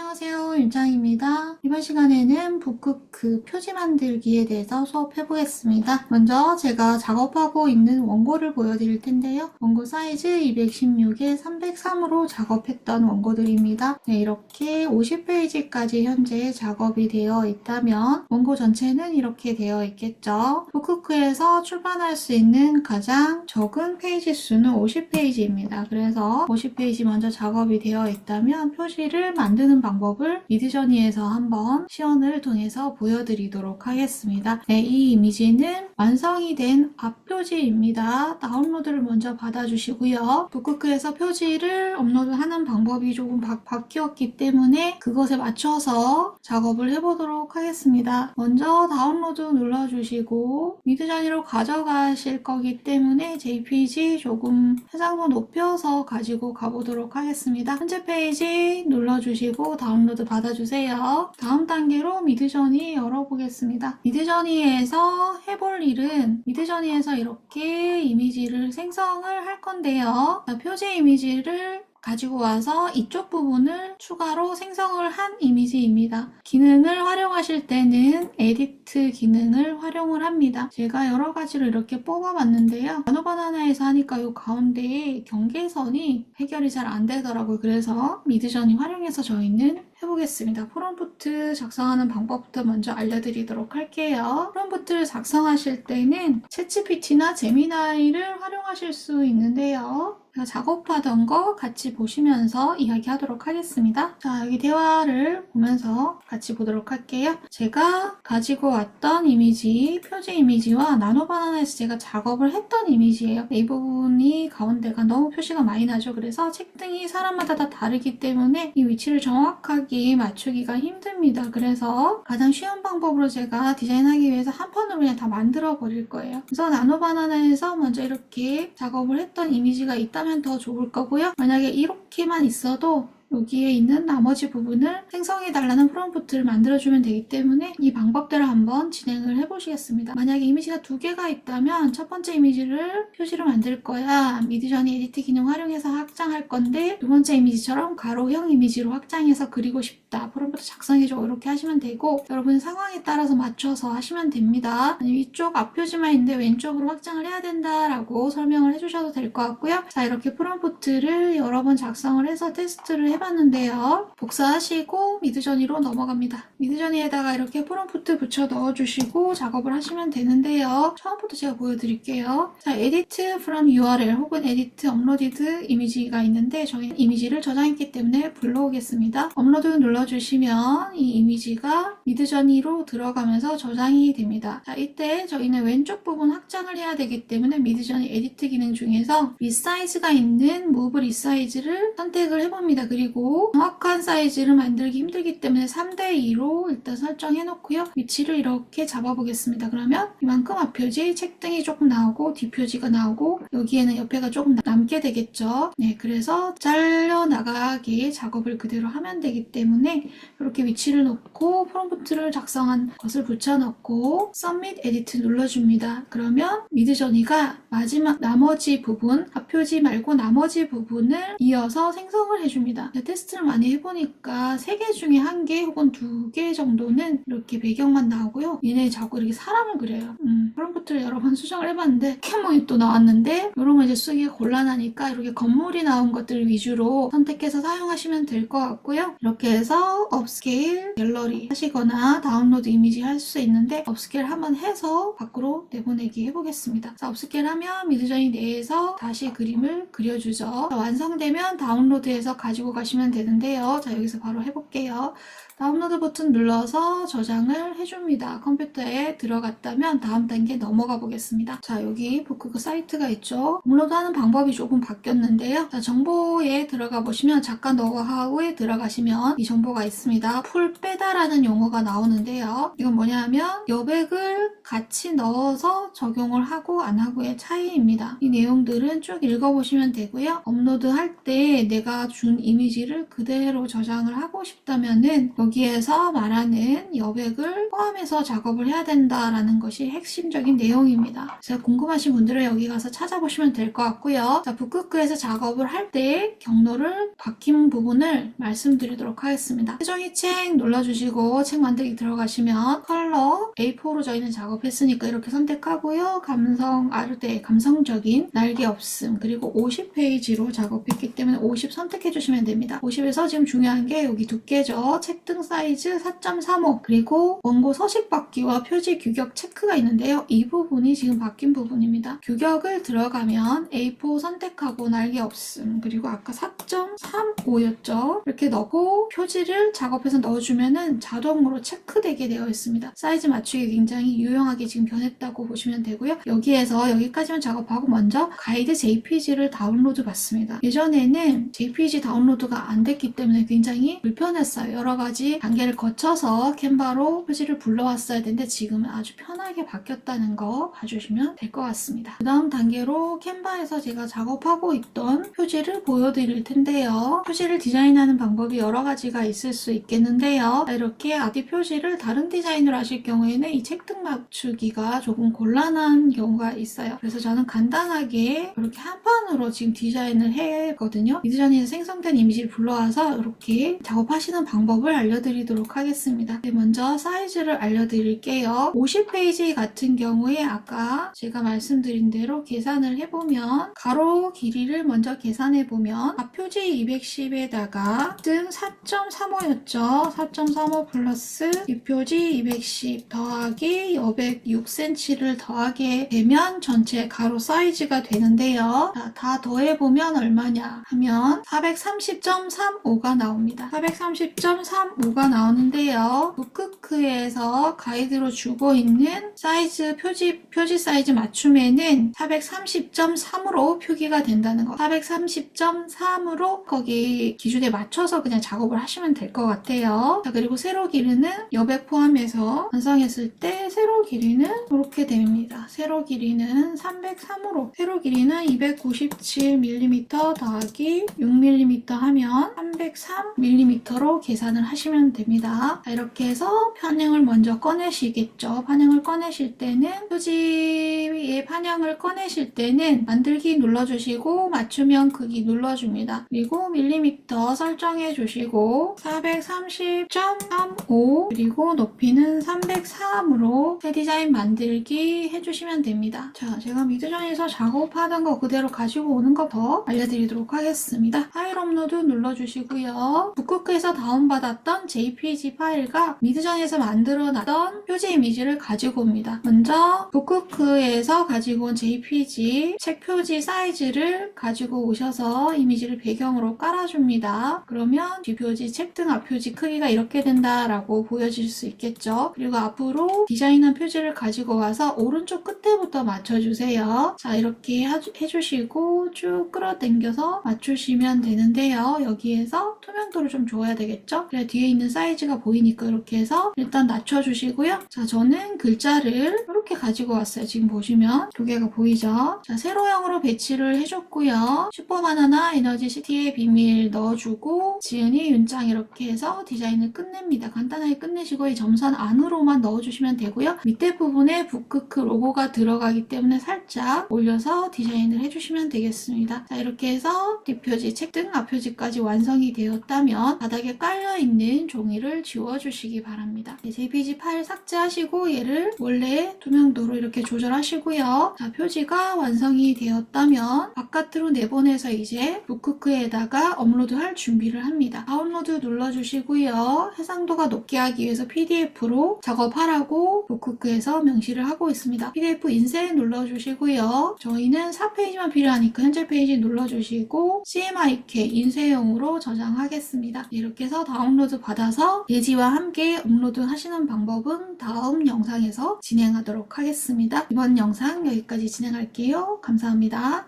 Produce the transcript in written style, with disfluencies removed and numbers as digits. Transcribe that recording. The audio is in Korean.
안녕하세요, 윤짱입니다. 이번 시간에는 북크크 표지 만들기에 대해서 수업해보겠습니다. 먼저 제가 작업하고 있는 원고를 보여드릴 텐데요. 원고 사이즈 216에 303으로 작업했던 원고들입니다. 네, 이렇게 50페이지까지 현재 작업이 되어 있다면 원고 전체는 이렇게 되어 있겠죠. 북크크에서 출판할 수 있는 가장 적은 페이지 수는 50페이지입니다. 그래서 50페이지 먼저 작업이 되어 있다면 표지를 만드는 방법을 미드저니에서 한번 시연을 통해서 보여드리도록 하겠습니다. 네, 이 이미지는 완성이 된 앞표지입니다. 다운로드를 먼저 받아주시고요. 북크크에서 표지를 업로드하는 방법이 조금 바뀌었기 때문에 그것에 맞춰서 작업을 해보도록 하겠습니다. 먼저 다운로드 눌러주시고 미드저니로 가져가실 거기 때문에 JPG 조금 해상도 높여서 가지고 가보도록 하겠습니다. 현재 페이지 눌러주시고 다운로드 받아주세요. 다음 단계로 미드저니 열어보겠습니다. 미드저니에서 해볼 일은 미드저니에서 이렇게 이미지를 생성을 할 건데요. 표지 이미지를 가지고 와서 이쪽 부분을 추가로 생성을 한 이미지입니다. 기능을 활용하실 때는 에디트 기능을 활용을 합니다. 제가 여러 가지로 이렇게 뽑아봤는데요. 나노바나나에서 하니까 이 가운데에 경계선이 해결이 잘 안 되더라고요. 그래서 미드저니 활용해서 저희는 해보겠습니다. 프롬프트 작성하는 방법부터 먼저 알려드리도록 할게요. 프롬프트를 작성하실 때는 챗GPT나 제미나이를 활용하실 수 있는데요. 제가 작업하던 거 같이 보시면서 이야기하도록 하겠습니다. 자, 여기 대화를 보면서 같이 보도록 할게요. 제가 가지고 왔던 이미지, 표지 이미지와 나노바나나에서 제가 작업을 했던 이미지예요. 이 부분이 가운데가 너무 표시가 많이 나죠. 그래서 책등이 사람마다 다 다르기 때문에 이 위치를 정확하게 맞추기가 힘듭니다. 그래서 가장 쉬운 방법으로 제가 디자인하기 위해서 한 판으로 그냥 다 만들어 버릴 거예요. 그래서 나노바나나에서 먼저 이렇게 작업을 했던 이미지가 있다면 더 좋을 거고요. 만약에 이렇게만 있어도 여기에 있는 나머지 부분을 생성해달라는 프롬프트를 만들어주면 되기 때문에 이 방법대로 한번 진행을 해보시겠습니다. 만약에 이미지가 두 개가 있다면 첫 번째 이미지를 표지로 만들 거야. 미드저니 에디트 기능 활용해서 확장할 건데 두 번째 이미지처럼 가로형 이미지로 확장해서 그리고 싶다. 프롬프트 작성해줘. 이렇게 하시면 되고 여러분 상황에 따라서 맞춰서 하시면 됩니다. 아니면 이쪽 앞표지만 있는데 왼쪽으로 확장을 해야 된다라고 설명을 해주셔도 될 것 같고요. 자, 이렇게 프롬프트를 여러 번 작성을 해서 테스트를 해봤는데요. 복사하시고 미드저니로 넘어갑니다. 미드저니에다가 이렇게 프롬프트 붙여 넣어주시고 작업을 하시면 되는데요. 처음부터 제가 보여드릴게요. 자, edit from URL 혹은 edit uploaded 이미지가 있는데 저희는 이미지를 저장했기 때문에 불러오겠습니다. 업로드 눌러주시면 이 이미지가 미드저니로 들어가면서 저장이 됩니다. 자, 이때 저희는 왼쪽 부분 확장을 해야 되기 때문에 미드저니 에디트 기능 중에서 리사이즈가 있는 move 리사이즈를 선택을 해봅니다. 그리고 정확한 사이즈를 만들기 힘들기 때문에 3:2로 일단 설정해 놓고요. 위치를 이렇게 잡아보겠습니다. 그러면 이만큼 앞표지, 책등이 조금 나오고 뒷표지가 나오고 여기에는 옆에가 조금 남게 되겠죠. 네, 그래서 잘려나가게 작업을 그대로 하면 되기 때문에 이렇게 위치를 놓고 프롬프트를 작성한 것을 붙여넣고 Submit Edit 눌러줍니다. 그러면 미드저니가 마지막 나머지 부분, 앞표지 말고 나머지 부분을 이어서 생성을 해줍니다. 테스트를 많이 해보니까 3개 중에 1개 혹은 2개 정도는 이렇게 배경만 나오고요. 얘네 자꾸 이렇게 사람을 그려요. 프롬프트를 여러 번 수정을 해봤는데 포켓몬이 또 나왔는데 이런 거 이제 쓰기가 곤란하니까 이렇게 건물이 나온 것들 위주로 선택해서 사용하시면 될 것 같고요. 이렇게 해서 업스케일, 갤러리 하시거나 다운로드 이미지 할 수 있는데 업스케일 한번 해서 밖으로 내보내기 해보겠습니다. 자, 업스케일 하면 미드저니 내에서 다시 그림을 그려주죠. 자, 완성되면 다운로드해서 가지고 가시면 되는데요. 자, 여기서 바로 해볼게요. 다운로드 버튼 눌러서 저장을 해줍니다. 컴퓨터에 들어갔다면 다음 단계 넘어가 보겠습니다. 자, 여기 북크크 사이트가 있죠. 업로드하는 방법이 조금 바뀌었는데요. 자, 정보에 들어가 보시면 잠깐 노하우에 들어가시면 이 정보가 있습니다. 풀 빼다라는 용어가 나오는데요. 이건 뭐냐면 여백을 같이 넣어서 적용을 하고 안 하고의 차이입니다. 이 내용들은 쭉 읽어보시면 되고요. 업로드 할 때 내가 준 이미지 이미지를 그대로 저장을 하고 싶다면은 여기에서 말하는 여백을 포함해서 작업을 해야 된다라는 것이 핵심적인 내용입니다. 그래서 궁금하신 분들은 여기 가서 찾아보시면 될 것 같고요. 자, 북크크에서 작업을 할 때 경로를 박힌 부분을 말씀드리도록 하겠습니다. 세종이 책 눌러주시고 책 만들기 들어가시면 컬러 A4로 저희는 작업했으니까 이렇게 선택하고요. 감성 아르데 감성적인 날개 없음 그리고 50페이지로 작업했기 때문에 50 선택해 주시면 됩니다. 50에서 지금 중요한 게 여기 두께죠. 책등 사이즈 4.35 그리고 원고 서식 받기와 표지 규격 체크가 있는데요. 이 부분이 지금 바뀐 부분입니다. 규격을 들어가면 A4 선택하고 날개 없음 그리고 아까 4.35였죠. 이렇게 넣고 표지를 작업해서 넣어주면은 자동으로 체크되게 되어 있습니다. 사이즈 맞추기 굉장히 유용하게 지금 변했다고 보시면 되고요. 여기에서 여기까지만 작업하고 먼저 가이드 JPG를 다운로드 받습니다. 예전에는 JPG 다운로드가 안 됐기 때문에 굉장히 불편했어요. 여러 가지 단계를 거쳐서 캔바로 표지를 불러왔어야 되는데 지금은 아주 편하게 바뀌었다는 거 봐주시면 될 것 같습니다. 그 다음 단계로 캔바에서 제가 작업하고 있던 표지를 보여드릴 텐데요. 표지를 디자인하는 방법이 여러 가지가 있을 수 있겠는데요. 이렇게 앞뒤 표지를 다른 디자인으로 하실 경우에는 이 책등 맞추기가 조금 곤란한 경우가 있어요. 그래서 저는 간단하게 이렇게 한 판으로 지금 디자인을 했거든요. 미드저니에서 생성된 이미지를 불러와서 이렇게 작업하시는 방법을 알려드리도록 하겠습니다. 먼저 사이즈를 알려드릴게요. 50페이지 같은 경우에 아까 제가 말씀드린 대로 계산을 해보면 가로 길이를 먼저 계산해보면 앞표지 210에다가 등 4.35였죠. 4.35 플러스 뒷표지 210 더하기 여백 6cm를 더하게 되면 전체 가로 사이즈가 되는데요. 자, 다 더해보면 얼마냐 하면 430.35가 나옵니다. 430.35가 나오는데요. 북크크에서 가이드로 주고 있는 사이즈 표지 사이즈 맞춤에는 430.3으로 표기가 된다는 거. 430.3으로 거기 기준에 맞춰서 그냥 작업을 하시면 될 것 같아요. 자, 그리고 세로 길이는 여백 포함해서 완성했을 때 세로 길이는 이렇게 됩니다. 세로 길이는 303으로 세로 길이는 297mm 더하기 6mm 하면 303mm로 계산을 하시면 됩니다. 자, 이렇게 해서 판형을 먼저 꺼내시겠죠. 판형을 꺼내실 때는 표지의 판형을 꺼내실 때는 만들기 눌러주시고 맞춤형 크기 눌러줍니다. 그리고 밀리미터 설정해 주시고 430.35 그리고 높이는 303으로 새 디자인 만들기 해주시면 됩니다. 자, 제가 미드저니에서 작업하던 거 그대로 가지고 오는 거 더 알려드리도록 하겠습니다. 파일 업로드 눌러주시고요. 북크크에서 다운받았던 JPG 파일과 미드저니에서 만들어놨던 표지 이미지를 가지고 옵니다. 먼저 북크크에서 가지고 온 JPG 책 표지 사이즈를 가지고 오셔서 이미지를 배경으로 깔아줍니다. 그러면 뒷표지, 책등 앞표지 크기가 이렇게 된다라고 보여질 수 있겠죠. 그리고 앞으로 디자인한 표지를 가지고 와서 오른쪽 끝에부터 맞춰주세요. 자, 이렇게 해주시고 쭉 끌어당겨서 맞추시면 되는데요. 여기에서 투명도를 좀 줘야 되겠죠. 그래 뒤에 있는 사이즈가 보이니까 이렇게 해서 일단 낮춰주시고요. 자, 저는 글자를 이렇게 가지고 왔어요. 지금 보시면 두 개가 보이죠. 자, 세로형으로 배치를 해줬고요. 슈퍼바나나 에너지 시티의 비밀 넣어주고 지은이 윤짱 이렇게 해서 디자인을 끝냅니다. 간단하게 끝내시고 이 점선 안으로만 넣어주시면 되고요. 밑에 부분에 북크크 로고가 들어가기 때문에 살짝 올려서 디자인을 해주시면 되겠습니다. 자, 이렇게 해서 뒷표지, 책등 앞표지까지 완성이 되었다면 바닥에 깔려있는 종이를 지워주시기 바랍니다. JPG 파일 삭제하시고 얘를 원래 투명도로 이렇게 조절하시고요. 자, 표지가 완성이 되었다면 바깥으로 내보내서 이제 북크크에다가 업로드할 준비를 합니다. 다운로드 눌러주시고요. 해상도가 높게 하기 위해서 PDF로 작업하라고 북크크에서 명시를 하고 있습니다. PDF 인쇄 눌러주시고요. 저희는 4페이지만 필요하니까 현재 페이지 눌러주시고 CMYK 인쇄용으로 저장하겠습니다. 이렇게 해서 다운로드 받아서 예지와 함께 업로드 하시는 방법은 다음 영상에서 진행하도록 하겠습니다. 이번 영상 여기까지 진행할게요. 감사합니다.